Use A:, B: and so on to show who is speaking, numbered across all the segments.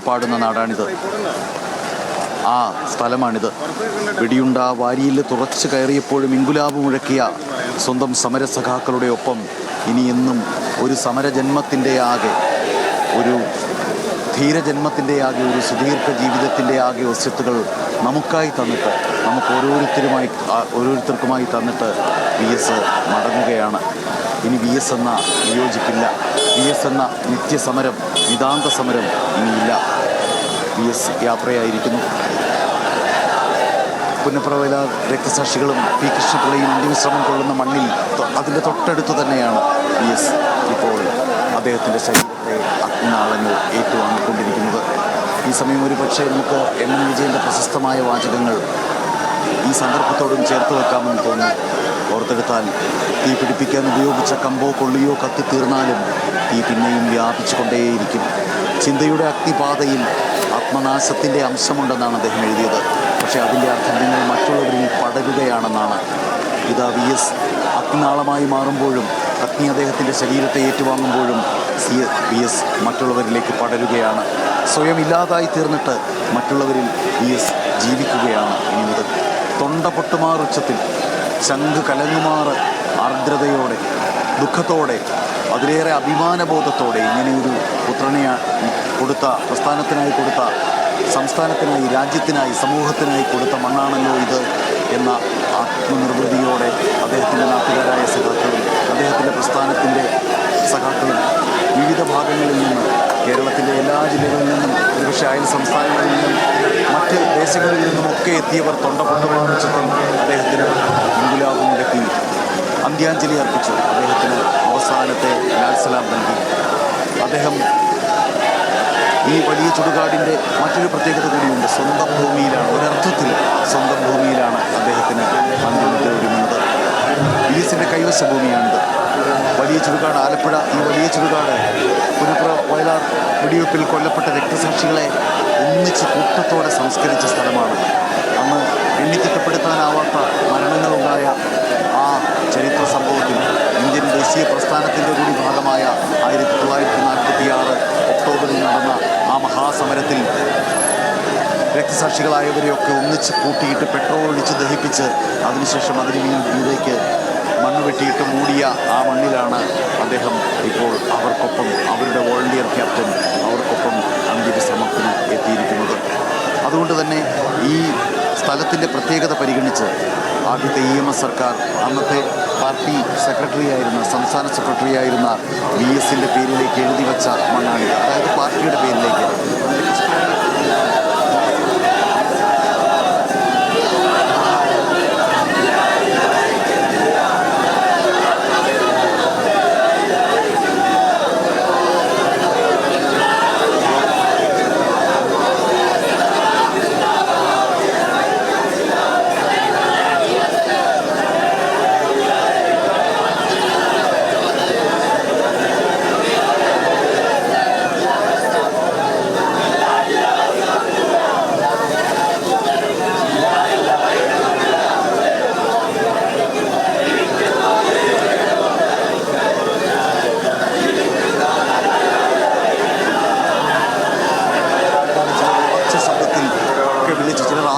A: പാടുന്ന നാടാണിത്. ആ സ്ഥലമാണിത്. വെടിയുണ്ട വാരിയിൽ തുറച്ചു കയറിയപ്പോഴും ഇൻകുലാബ് മുഴക്കിയ സ്വന്തം സമരസഖാക്കളുടെ ഒപ്പം ഇനി എന്നും ഒരു സമരജന്മത്തിൻ്റെ ആകെ, ഒരു ധീരജന്മത്തിൻ്റെ ആകെ, ഒരു സുദീർഘ ജീവിതത്തിൻ്റെ ആകെ വസ്തുക്കൾ നമുക്കായി തന്നിട്ട്, നമുക്ക് ഓരോരുത്തർക്കുമായി തന്നിട്ട് VS മടങ്ങുകയാണ്. ഇനി VS എന്ന വിയോജിപ്പില്ല. VS എന്ന നിത്യസമരം, നിതാന്ത സമരം ഇനിയില്ല. VS യാത്രയായിരിക്കുന്നു. പുന്നപ്രവയില രക്തസാക്ഷികളും P കൃഷ്ണപിള്ളയും അന്തിവിശ്രമം കൊള്ളുന്ന മണ്ണിൽ അതിൻ്റെ തൊട്ടടുത്ത് തന്നെയാണ് VS ഇപ്പോൾ അദ്ദേഹത്തിൻ്റെ ശരീരത്തെ അഗ്നിനാളങ്ങൾ ഏറ്റുവാങ്ങിക്കൊണ്ടിരിക്കുന്നത്. ഈ സമയം ഒരു പക്ഷേ നമുക്ക് MN വിജയൻ്റെ പ്രശസ്തമായ വാചകങ്ങൾ ഈ സന്ദർഭത്തോടും ചേർത്ത് വെക്കാമെന്ന് തോന്നി. ഓർത്തെടുത്താൽ തീ പിടിപ്പിക്കാൻ ഉപയോഗിച്ച കമ്പോ കൊള്ളിയോ കത്തിത്തീർന്നാലും തീ പിന്നെയും വ്യാപിച്ചു കൊണ്ടേയിരിക്കും. ചിന്തയുടെ അഗ്നിപാതയിൽ ആത്മനാശത്തിൻ്റെ അംശമുണ്ടെന്നാണ് അദ്ദേഹം എഴുതിയത്. പക്ഷേ അതിൻ്റെ അർത്ഥം നിങ്ങൾ മറ്റുള്ളവരിൽ പടരുകയാണെന്നാണ്. ഇതാ VS അഗ്നിനാളമായി മാറുമ്പോഴും, അഗ്നി അദ്ദേഹത്തിൻ്റെ ശരീരത്തെ ഏറ്റുവാങ്ങുമ്പോഴും VS മറ്റുള്ളവരിലേക്ക് പടരുകയാണ്. സ്വയം ഇല്ലാതായി തീർന്നിട്ട് മറ്റുള്ളവരിൽ VS ജീവിക്കുകയാണ് ഇനി മുതൽ. തൊണ്ട പൊട്ടുമാറുച്ചത്തിൽ, ചങ്ക് കലങ്ങുമാറ് ആർദ്രതയോടെ, ദുഃഖത്തോടെ, അതിലേറെ അഭിമാനബോധത്തോടെ ഇങ്ങനെയൊരു പുത്രനെ കൊടുത്ത, പ്രസ്ഥാനത്തിനായി കൊടുത്ത, സംസ്ഥാനത്തിനായി, രാജ്യത്തിനായി, സമൂഹത്തിനായി കൊടുത്ത മണ്ണാണല്ലോ ഇത് എന്ന ആത്മനിർവൃതിയോടെ അദ്ദേഹത്തിൻ്റെ നാട്ടുകാരായ സഖാക്കളും അദ്ദേഹത്തിൻ്റെ പ്രസ്ഥാനത്തിൻ്റെ സഖാക്കളും വിവിധ ഭാഗങ്ങളിൽ നിന്ന്, കേരളത്തിൻ്റെ എല്ലാ ജില്ലകളിൽ നിന്നും, ഒരുപക്ഷെ അയൽ സംസ്ഥാനങ്ങളിൽ നിന്നും മറ്റ് ദേശങ്ങളിൽ നിന്നുമൊക്കെ എത്തിയവർ തൊണ്ടപൊട്ടുമാറുച്ചത്തിൽ അദ്ദേഹത്തിന് ഇൻകുലാബ് മുഴക്കി അന്ത്യാഞ്ജലി അർപ്പിച്ചു. അദ്ദേഹത്തിന് അവസാനത്തെ ലാൽസലാം നൽകി. അദ്ദേഹം ഈ വലിയ ചുടുകാടിൻ്റെ മറ്റൊരു പ്രത്യേകത കൂടിയുണ്ട്. സ്വന്തം ഭൂമിയിലാണ്, ഒരർത്ഥത്തിൽ സ്വന്തം ഭൂമിയിലാണ് അദ്ദേഹത്തിന് അന്ത്യവിധി ഒരുങ്ങുന്നത്. VSൻ്റെ കൈവശ ഭൂമിയാണിത്. വലിയ ചുടുകാട്, ആലപ്പുഴ, ഈ വലിയ ചുടുകാട് പുന്നപ്ര വയലാർ വെടിവെപ്പിൽ കൊല്ലപ്പെട്ട രക്തസാക്ഷികളെ ഒന്നിച്ച് കൂട്ടത്തോടെ സംസ്കരിച്ച സ്ഥലമാണ്. അന്ന് എണ്ണിത്തിട്ടപ്പെടുത്താനാവാത്ത മരണങ്ങളുണ്ടായ ആ ചരിത്ര സംഭവത്തിൽ ഇന്ത്യൻ ദേശീയ പ്രസ്ഥാനത്തിൻ്റെ കൂടി ഭാഗമായ 1946 ഒക്ടോബറിൽ നടന്ന ആ മഹാസമരത്തിൽ രക്തസാക്ഷികളായവരെയൊക്കെ ഒന്നിച്ച് കൂട്ടിയിട്ട് പെട്രോൾ ഒഴിച്ച് ദഹിപ്പിച്ച് അതിനുശേഷം അതിന് മീതേക്ക് മണ്ണ് വെട്ടിയിട്ട് മൂടിയ ആ മണ്ണിലാണ് അദ്ദേഹം ഇപ്പോൾ അവർക്കൊപ്പം, അവരുടെ വോളണ്ടിയർ ക്യാപ്റ്റൻ അവർക്കൊപ്പം അന്ത്യവിശ്രമത്തിന് എത്തിയിരിക്കുന്നത്. അതുകൊണ്ട് തന്നെ ഈ സ്ഥലത്തിൻ്റെ പ്രത്യേകത പരിഗണിച്ച് ആദ്യത്തെ EMS സർക്കാർ, അന്നത്തെ പാർട്ടി സെക്രട്ടറിയായിരുന്ന, സംസ്ഥാന സെക്രട്ടറിയായിരുന്ന VSൻ്റെ പേരിലേക്ക് എഴുതി വെച്ച മണ്ണാണിത്. അതായത് പാർട്ടിയുടെ പേരിലേക്ക്.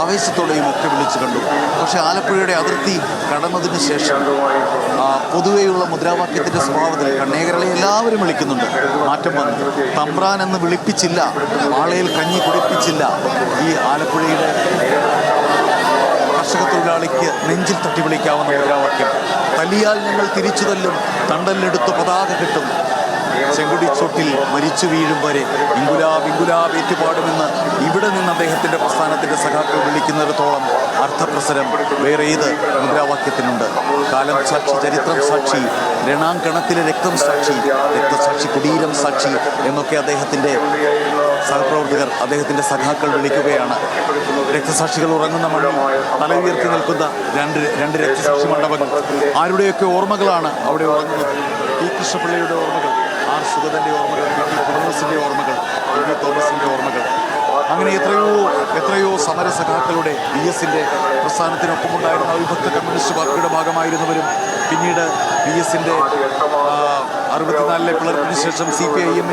A: ആവേശത്തോടെയും ഒക്കെ വിളിച്ചു കണ്ടു. പക്ഷേ ആലപ്പുഴയുടെ അതിർത്തി കടന്നതിന് ശേഷം പൊതുവെയുള്ള മുദ്രാവാക്യത്തിൻ്റെ സ്വഭാവത്തിൽ കണ്ണേകരളെ എല്ലാവരും വിളിക്കുന്നുണ്ട്. മാറ്റം വന്നു. തമ്പ്രാൻ എന്ന് വിളിപ്പിച്ചില്ല, ആളയിൽ കഞ്ഞി കുടിപ്പിച്ചില്ല. ഈ ആലപ്പുഴയുടെ കർഷക തൊഴിലാളിക്ക് നെഞ്ചിൽ തട്ടി വിളിക്കാവുന്ന മുദ്രാവാക്യം. തല്ലിയാൽ ഞങ്ങൾ തിരിച്ചു തല്ലും, തണ്ടല്ലെടുത്ത് പതാക കിട്ടും, ചെങ്കുടിച്ചോട്ടിൽ മരിച്ചു വീഴും വരെ ഇൻകുലാബ് ഇൻകുലാബ് ഏറ്റുപാടുമെന്ന് ഇവിടെ നിന്ന് അദ്ദേഹത്തിൻ്റെ പ്രസ്ഥാനത്തിൻ്റെ സഖാക്കൾ വിളിക്കുന്നിടത്തോളം അർത്ഥപ്രസരം വേറെ ഏത് മുദ്രാവാക്യത്തിനുണ്ട്? കാലം സാക്ഷി, ചരിത്രം സാക്ഷി, രണാങ്കണത്തിലെ രക്തം സാക്ഷി, രക്തസാക്ഷി, കുടീരം സാക്ഷി എന്നൊക്കെ അദ്ദേഹത്തിൻ്റെ സഹപ്രവർത്തകർ, അദ്ദേഹത്തിൻ്റെ സഖാക്കൾ വിളിക്കുകയാണ്. രക്തസാക്ഷികൾ ഉറങ്ങുന്ന മണ്ണിൽ തല ഉയർത്തി നിൽക്കുന്ന രണ്ട് രക്തസാക്ഷി മണ്ഡപങ്ങൾ. ആരുടെയൊക്കെ ഓർമ്മകളാണ് അവിടെ ഉറങ്ങുന്നത്? P കൃഷ്ണപിള്ളയുടെ ഓർമ്മകൾ, R സുഗതൻ്റെ ഓർമ്മകൾ, തോമസിൻ്റെ ഓർമ്മകൾ, തോമസിൻ്റെ ഓർമ്മകൾ. അങ്ങനെ എത്രയോ സമരസഖാക്കളുടെ VSൻ്റെ പ്രസ്ഥാനത്തിനൊപ്പമുണ്ടായിരുന്ന അവിഭക്ത കമ്മ്യൂണിസ്റ്റ് പാർട്ടിയുടെ ഭാഗമായിരുന്നവരും പിന്നീട് VSൻ്റെ 64 പിളർപ്പിന് ശേഷം CPIM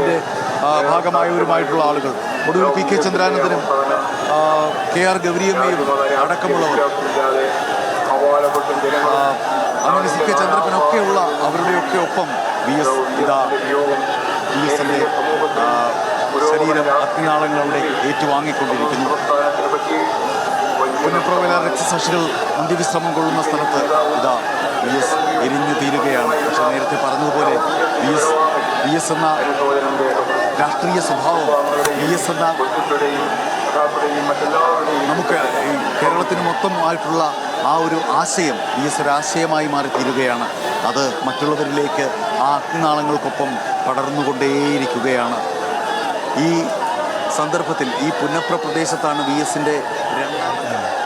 A: ഭാഗമായവരുമായിട്ടുള്ള ആളുകൾ ഒടുവിൽ പി കെ ചന്ദ്രാനന്ദനും കെ ആർ ഗൗരിയമ്മയും അടക്കമുള്ളവർ, അങ്ങനെ സി കെ ചന്ദ്രപ്പനൊക്കെയുള്ള അവരുടെയൊക്കെ ഒപ്പം വി എസ് ന്റെ ശരീരം അഗ്നിനാളങ്ങളുടെ ഏറ്റുവാങ്ങിക്കൊണ്ടിരിക്കുന്നു. പുന്നപ്രവേല രക്തസാക്ഷികൾ അന്ത്യവിശ്രമം കൊള്ളുന്ന സ്ഥലത്ത് വി എസ് എരിഞ്ഞു തീരുകയാണ്. പക്ഷെ നേരത്തെ പറഞ്ഞതുപോലെ വി എസ് എന്ന രാഷ്ട്രീയ സ്വഭാവം, വി എസ് എന്ന നമുക്ക് കേരളത്തിന് മൊത്തമായിട്ടുള്ള ആ ഒരു ആശയം വി എസ് ഒരു ആശയമായി മാറി തീരുകയാണ്. അത് മറ്റുള്ളവരിലേക്ക് ആ അഗ്നിനാളങ്ങൾക്കൊപ്പം പടർന്നുകൊണ്ടേയിരിക്കുകയാണ്. ഈ സന്ദർഭത്തിൽ ഈ പുന്നപ്ര പ്രദേശത്താണ് വി എസിൻ്റെ